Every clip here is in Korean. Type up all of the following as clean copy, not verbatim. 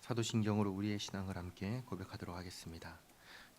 사도신경으로 우리의 신앙을 함께 고백하도록 하겠습니다.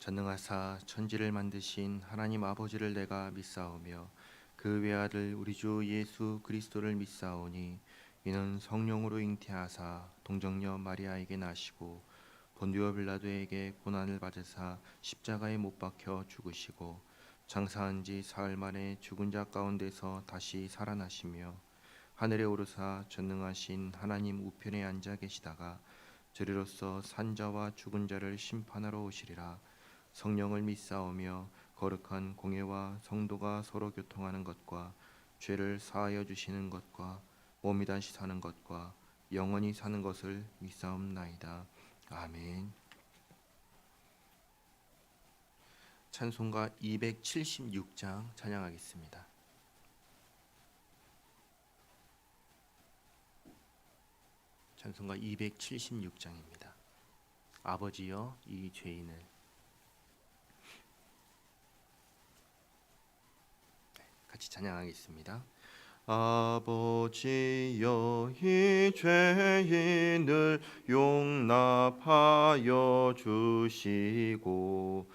전능하사 천지를 만드신 하나님 아버지를 내가 믿사오며 그 외아들 우리 주 예수 그리스도를 믿사오니 이는 성령으로 잉태하사 동정녀 마리아에게 나시고 본디오 빌라도에게 고난을 받으사 십자가에 못 박혀 죽으시고 장사한 지 사흘 만에 죽은 자 가운데서 다시 살아나시며 하늘에 오르사 전능하신 하나님 우편에 앉아 계시다가 저리로서 산자와 죽은 자를 심판하러 오시리라. 성령을 믿사오며 거룩한 공회와 성도가 서로 교통하는 것과 죄를 사하여 주시는 것과 몸이 다시 사는 것과 영원히 사는 것을 믿사옵나이다. 아멘. 찬송가 276장 찬양하겠습니다. 찬송가 276장입니다. 아버지여 이 죄인을. 같이 찬양하겠습니다. 아버지여 이 죄인을 용납하여 주시고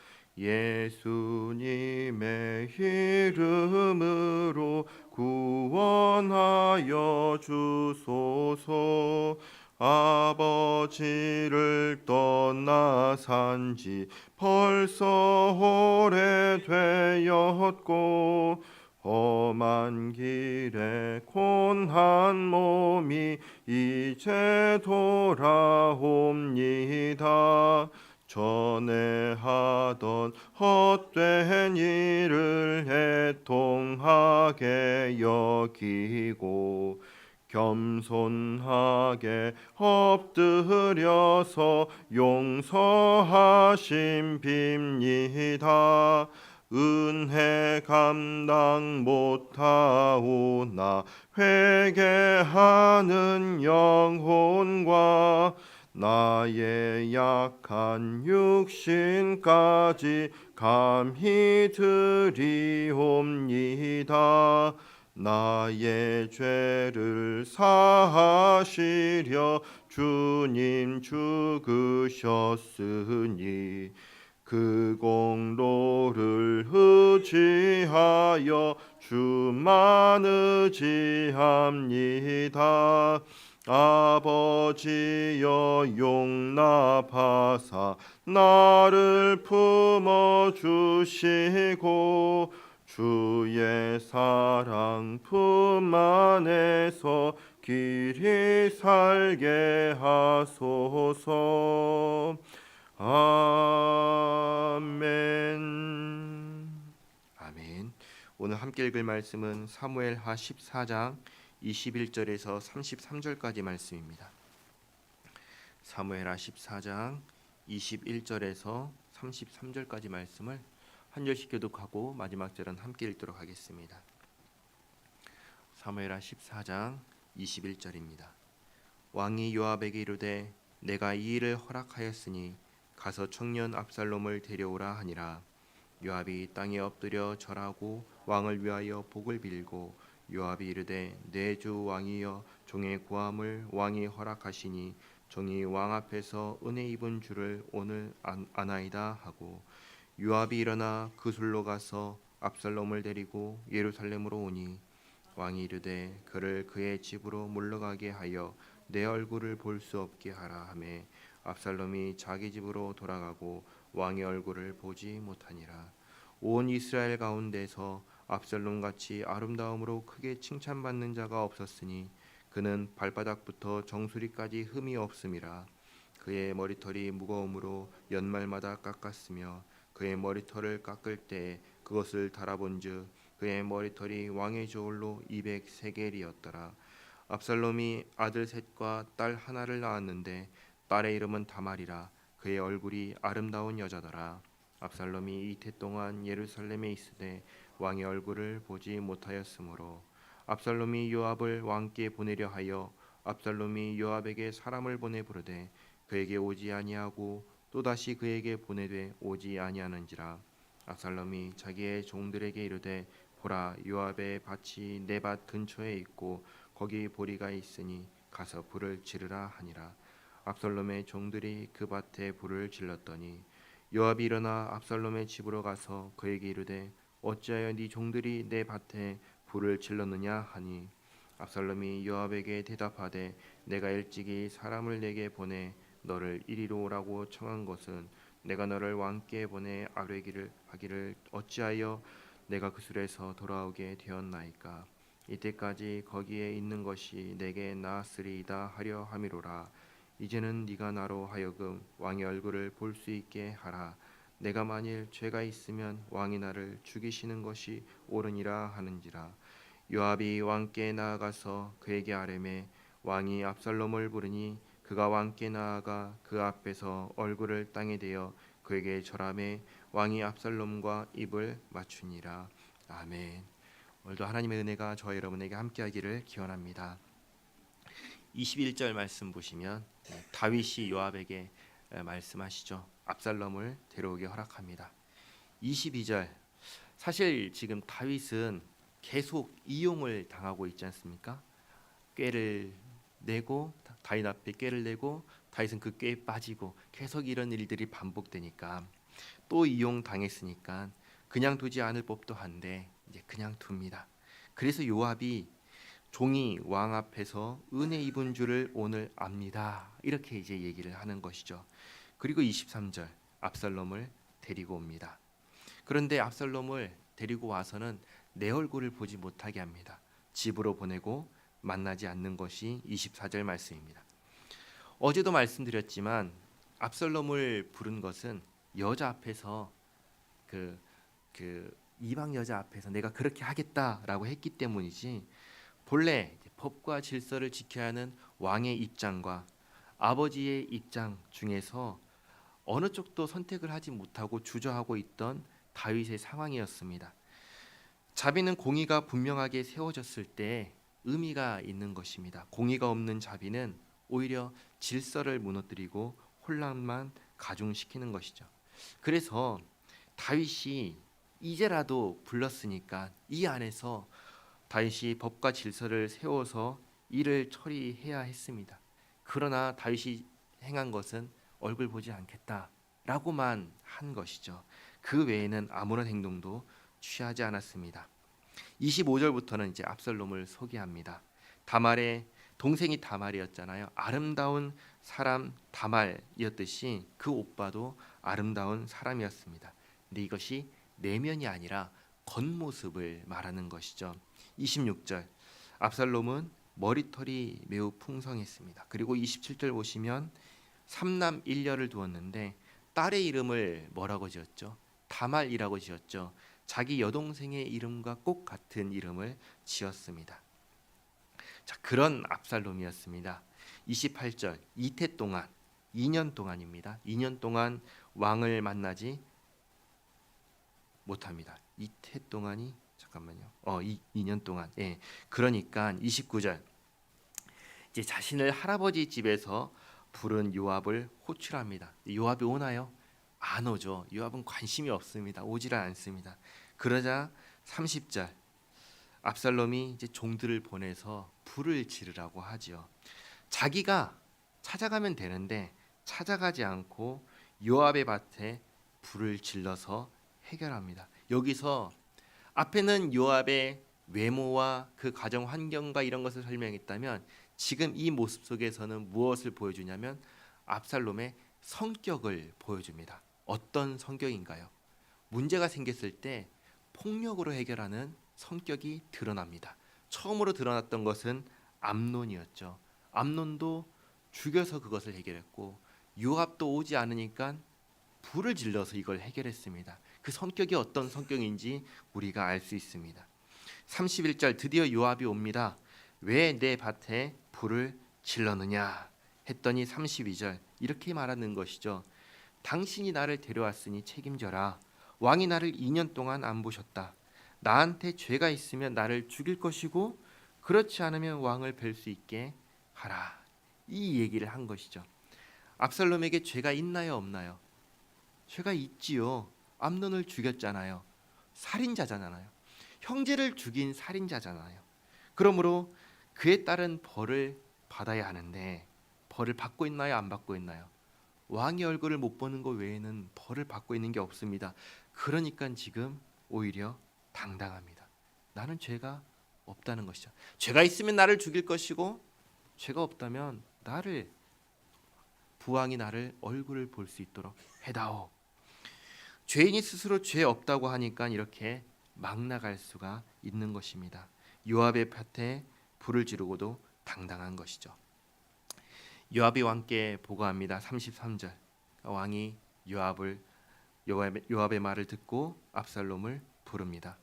예수님의 이름으로 구원하여 주소서. 아버지를 떠나 산지 벌써 오래되었고 험한 길에 곤한 몸이 이제 돌아옵니다. 전에 하던 헛된 일을 애통하게 여기고 겸손하게 엎드려서 용서하심 빕니다. 은혜 감당 못하오나 회개하는 영혼과 나의 약한 육신까지 감히 드리옵니다. 나의 죄를 사하시려 주님 죽으셨으니 그 공로를 의지하여 주만 의지합니다. 아버지여 용납하사 나를 품어주시고 주의 사랑 품 안에서 길이 살게 하소서. 아멘. 아멘. 오늘 함께 읽을 말씀은 사무엘하 14장 21절에서 33절까지 말씀입니다. 사무엘하 14장 21절에서 33절까지 말씀을 한 절씩 교독하고 마지막 절은 함께 읽도록 하겠습니다. 사무엘하 14장 21절입니다. 왕이 요압에게 이르되 내가 이 일을 허락하였으니 가서 청년 압살롬을 데려오라 하니라. 요압이 땅에 엎드려 절하고 왕을 위하여 복을 빌고 요압이 이르되 내 주 왕이여 종의 구함을 왕이 허락하시니 종이 왕 앞에서 은혜 입은 줄을 오늘 아나이다 하고 요압이 일어나 그술로 가서 압살롬을 데리고 예루살렘으로 오니 왕이 이르되 그를 그의 집으로 물러가게 하여 내 얼굴을 볼 수 없게 하라 하매 압살롬이 자기 집으로 돌아가고 왕의 얼굴을 보지 못하니라. 온 이스라엘 가운데서 압살롬같이 아름다움으로 크게 칭찬받는 자가 없었으니 그는 발바닥부터 정수리까지 흠이 없음이라. 그의 머리털이 무거움으로 연말마다 깎았으며 그의 머리털을 깎을 때 그것을 달아본즉 그의 머리털이 왕의 저울로 200세겔이었더라. 압살롬이 아들 셋과 딸 하나를 낳았는데 딸의 이름은 다말이라. 그의 얼굴이 아름다운 여자더라. 압살롬이 이태 동안 예루살렘에 있으되 왕의 얼굴을 보지 못하였으므로 압살롬이 요압을 왕께 보내려 하여 압살롬이 요압에게 사람을 보내 부르되 그에게 오지 아니하고 또다시 그에게 보내되 오지 아니하는지라. 압살롬이 자기의 종들에게 이르되 보라 요압의 밭이 내 밭 근처에 있고 거기 보리가 있으니 가서 불을 지르라 하니라. 압살롬의 종들이 그 밭에 불을 질렀더니 요압이 일어나 압살롬의 집으로 가서 그에게 이르되 어찌하여 네 종들이 내 밭에 불을 질렀느냐 하니 압살롬이 요압에게 대답하되 내가 일찍이 사람을 내게 보내 너를 이리로 오라고 청한 것은 내가 너를 왕께 보내 아뢰기를 하기를 어찌하여 내가 그 술에서 돌아오게 되었나이까. 이때까지 거기에 있는 것이 내게 나았으리이다 하려 함이로라. 이제는 네가 나로 하여금 왕의 얼굴을 볼 수 있게 하라. 내가 만일 죄가 있으면 왕이 나를 죽이시는 것이 옳으니라 하는지라. 요압이 왕께 나아가서 그에게 아뢰매 왕이 압살롬을 부르니 그가 왕께 나아가 그 앞에서 얼굴을 땅에 대어 그에게 절하매 왕이 압살롬과 입을 맞추니라. 아멘. 오늘도 하나님의 은혜가 저와 여러분에게 함께하기를 기원합니다. 21절 말씀 보시면 다윗이 요압에게 말씀하시죠. 압살롬을 데려오게 허락합니다. 22절 사실 지금 다윗은 계속 이용을 당하고 있지 않습니까? 꾀를 내고 다윗 앞에 꾀를 내고 다윗은 그 꾀에 빠지고 계속 이런 일들이 반복되니까 또 이용 당했으니까 그냥 두지 않을 법도 한데 이제 그냥 둡니다. 그래서 요압이 종이 왕 앞에서 은혜 입은 줄을 오늘 압니다. 이렇게 이제 얘기를 하는 것이죠. 그리고 23절 압살롬을 데리고 옵니다. 그런데 압살롬을 데리고 와서는 내 얼굴을 보지 못하게 합니다. 집으로 보내고 만나지 않는 것이 24절 말씀입니다. 어제도 말씀드렸지만 압살롬을 부른 것은 여자 앞에서 그 이방 여자 앞에서 내가 그렇게 하겠다라고 했기 때문이지 본래 법과 질서를 지켜야 하는 왕의 입장과 아버지의 입장 중에서 어느 쪽도 선택을 하지 못하고 주저하고 있던 다윗의 상황이었습니다. 자비는 공의가 분명하게 세워졌을 때 의미가 있는 것입니다. 공의가 없는 자비는 오히려 질서를 무너뜨리고 혼란만 가중시키는 것이죠. 그래서 다윗이 이제라도 불렀으니까 이 안에서 다윗이 법과 질서를 세워서 일을 처리해야 했습니다. 그러나 다윗이 행한 것은 얼굴 보지 않겠다라고만 한 것이죠. 그 외에는 아무런 행동도 취하지 않았습니다. 25절부터는 이제 압살롬을 소개합니다. 다말의 동생이 다말이었잖아요. 아름다운 사람 다말이었듯이 그 오빠도 아름다운 사람이었습니다. 근데 이것이 내면이 아니라 겉모습을 말하는 것이죠. 26절 압살롬은 머리털이 매우 풍성했습니다. 그리고 27절 보시면 삼남 일녀를 두었는데 딸의 이름을 뭐라고 지었죠? 다말이라고 지었죠. 자기 여동생의 이름과 꼭 같은 이름을 지었습니다. 자, 그런 압살롬이었습니다. 28절 이태 동안 2년 동안입니다. 2년 동안 왕을 만나지 못합니다. 이태 동안이 잠깐만요. 2년 동안. 예. 그러니까 29절 이제 자신을 할아버지 집에서 부른 요압을 호출합니다. 요압이 오나요? 안 오죠. 요압은 관심이 없습니다. 오지를 않습니다. 그러자 30절 압살롬이 이제 종들을 보내서 불을 지르라고 하지요. 자기가 찾아가면 되는데 찾아가지 않고 요압의 밭에 불을 질러서 해결합니다. 여기서 앞에는 요압의 외모와 그 가정 환경과 이런 것을 설명했다면 지금 이 모습 속에서는 무엇을 보여주냐면 압살롬의 성격을 보여줍니다. 어떤 성격인가요? 문제가 생겼을 때 폭력으로 해결하는 성격이 드러납니다. 처음으로 드러났던 것은 암논이었죠. 암논도 죽여서 그것을 해결했고 요압도 오지 않으니까 불을 질러서 이걸 해결했습니다. 그 성격이 어떤 성격인지 우리가 알 수 있습니다. 31절 드디어 요압이 옵니다. 왜 내 밭에 불을 질렀느냐 했더니 32절 이렇게 말하는 것이죠. 당신이 나를 데려왔으니 책임져라. 왕이 나를 2년 동안 안 보셨다. 나한테 죄가 있으면 나를 죽일 것이고 그렇지 않으면 왕을 뵐 수 있게 하라. 이 얘기를 한 것이죠. 압살롬에게 죄가 있나요, 없나요? 죄가 있지요. 암논을 죽였잖아요. 살인자잖아요. 형제를 죽인 살인자잖아요. 그러므로 그에 따른 벌을 받아야 하는데 벌을 받고 있나요? 안 받고 있나요? 왕의 얼굴을 못 보는 것 외에는 벌을 받고 있는 게 없습니다. 그러니까 지금 오히려 당당합니다. 나는 죄가 없다는 것이죠. 죄가 있으면 나를 죽일 것이고 죄가 없다면 나를 부왕이 나를 얼굴을 볼 수 있도록 해다오. 죄인이 스스로 죄 없다고 하니까 이렇게 막 나갈 수가 있는 것입니다. 요압의 곁에 불을 지르고도 당당한 것이죠. 요압이 왕께 보고합니다. 33절. 왕이 요압의 말을 듣고 압살롬을 부릅니다.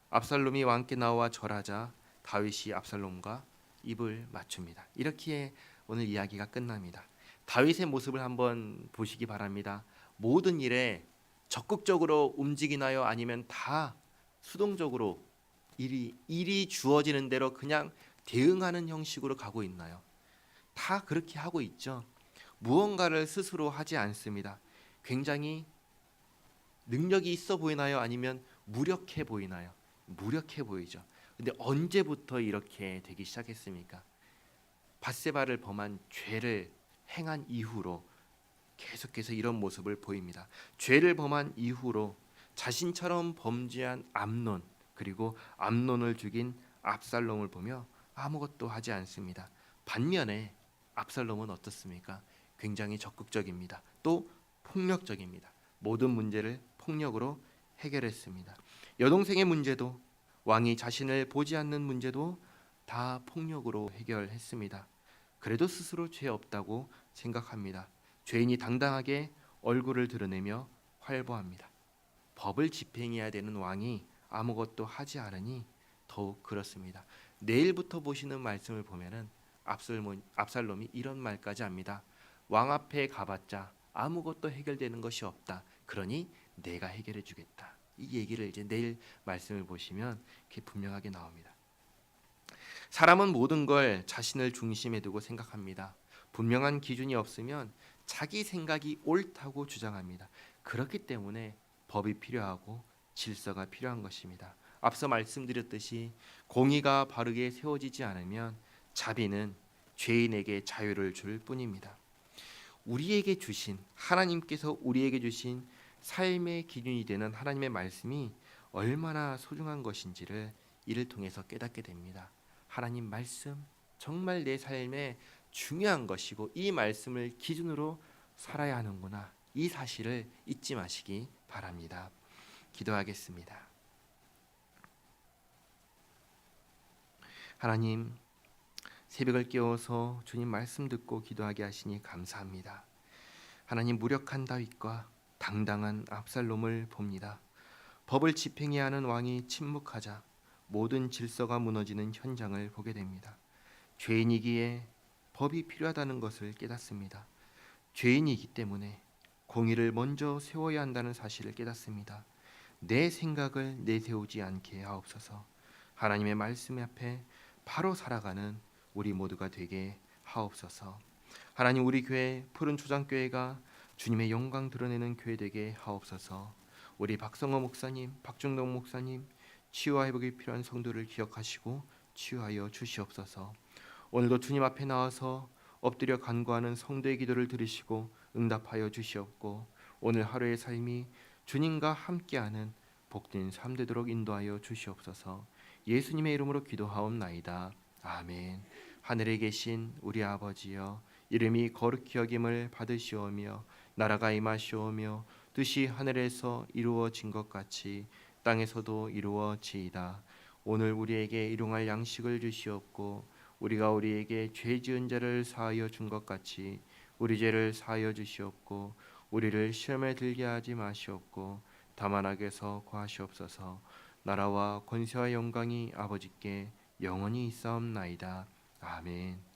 압살롬이 왕께 나와 절하자 다윗이 압살롬과 입을 맞춥니다. 이렇게 오늘 이야기가 끝납니다. 다윗의 모습을 한번 보시기 바랍니다. 모든 일에 적극적으로 움직이나요? 아니면 다 수동적으로 일이 주어지는 대로 그냥 대응하는 형식으로 가고 있나요? 다 그렇게 하고 있죠. 무언가를 스스로 하지 않습니다. 굉장히 능력이 있어 보이나요? 아니면 무력해 보이나요? 무력해 보이죠. 근데 언제부터 이렇게 되기 시작했습니까? 밧세바를 범한 죄를 행한 이후로 계속해서 이런 모습을 보입니다. 죄를 범한 이후로 자신처럼 범죄한 암논, 그리고 암논을 죽인 압살롬을 보며 아무것도 하지 않습니다. 반면에 압살롬은 어떻습니까? 굉장히 적극적입니다. 또 폭력적입니다. 모든 문제를 폭력으로 해결했습니다. 여동생의 문제도, 왕이 자신을 보지 않는 문제도 다 폭력으로 해결했습니다. 그래도 스스로 죄 없다고 생각합니다. 죄인이 당당하게 얼굴을 드러내며 활보합니다. 법을 집행해야 되는 왕이 아무것도 하지 않으니 더욱 그렇습니다. 내일부터 보시는 말씀을 보면은 압살롬이 이런 말까지 합니다. 왕 앞에 가봤자 아무것도 해결되는 것이 없다. 그러니 내가 해결해 주겠다. 이 얘기를 이제 내일 말씀을 보시면 이렇게 분명하게 나옵니다. 사람은 모든 걸 자신을 중심에 두고 생각합니다. 분명한 기준이 없으면 자기 생각이 옳다고 주장합니다. 그렇기 때문에 법이 필요하고 질서가 필요한 것입니다. 앞서 말씀드렸듯이 공의가 바르게 세워지지 않으면 자비는 죄인에게 자유를 줄 뿐입니다. 하나님께서 우리에게 주신 삶의 기준이 되는 하나님의 말씀이 얼마나 소중한 것인지를 이를 통해서 깨닫게 됩니다. 하나님 말씀 정말 내 삶에 중요한 것이고 이 말씀을 기준으로 살아야 하는구나. 이 사실을 잊지 마시기 바랍니다. 기도하겠습니다. 하나님, 새벽을 깨워서 주님 말씀 듣고 기도하게 하시니 감사합니다. 하나님, 무력한 다윗과 당당한 압살롬을 봅니다. 법을 집행해야 하는 왕이 침묵하자 모든 질서가 무너지는 현장을 보게 됩니다. 죄인이기에 법이 필요하다는 것을 깨닫습니다. 죄인이기 때문에 공의를 먼저 세워야 한다는 사실을 깨닫습니다. 내 생각을 내세우지 않게 하옵소서. 하나님의 말씀 앞에 바로 살아가는 우리 모두가 되게 하옵소서. 하나님, 우리 교회 푸른 초장교회가 주님의 영광 드러내는 교회 되게 하옵소서. 우리 박성호 목사님, 박중동 목사님, 치유와 회복이 필요한 성도를 기억하시고 치유하여 주시옵소서. 오늘도 주님 앞에 나와서 엎드려 간구하는 성도의 기도를 들으시고 응답하여 주시옵고 오늘 하루의 삶이 주님과 함께하는 복된 삶 되도록 인도하여 주시옵소서. 예수님의 이름으로 기도하옵나이다. 아멘. 하늘에 계신 우리 아버지여, 이름이 거룩히 여김을 받으시오며 나라가 임하시오며 뜻이 하늘에서 이루어진 것 같이 땅에서도 이루어지이다. 오늘 우리에게 일용할 양식을 주시옵고 우리가 우리에게 죄 지은 자를 사하여 준 것 같이 우리 죄를 사하여 주시옵고 우리를 시험에 들게 하지 마시옵고 다만 악에서 구하시옵소서. 나라와 권세와 영광이 아버지께 영원히 있사옵나이다. 아멘.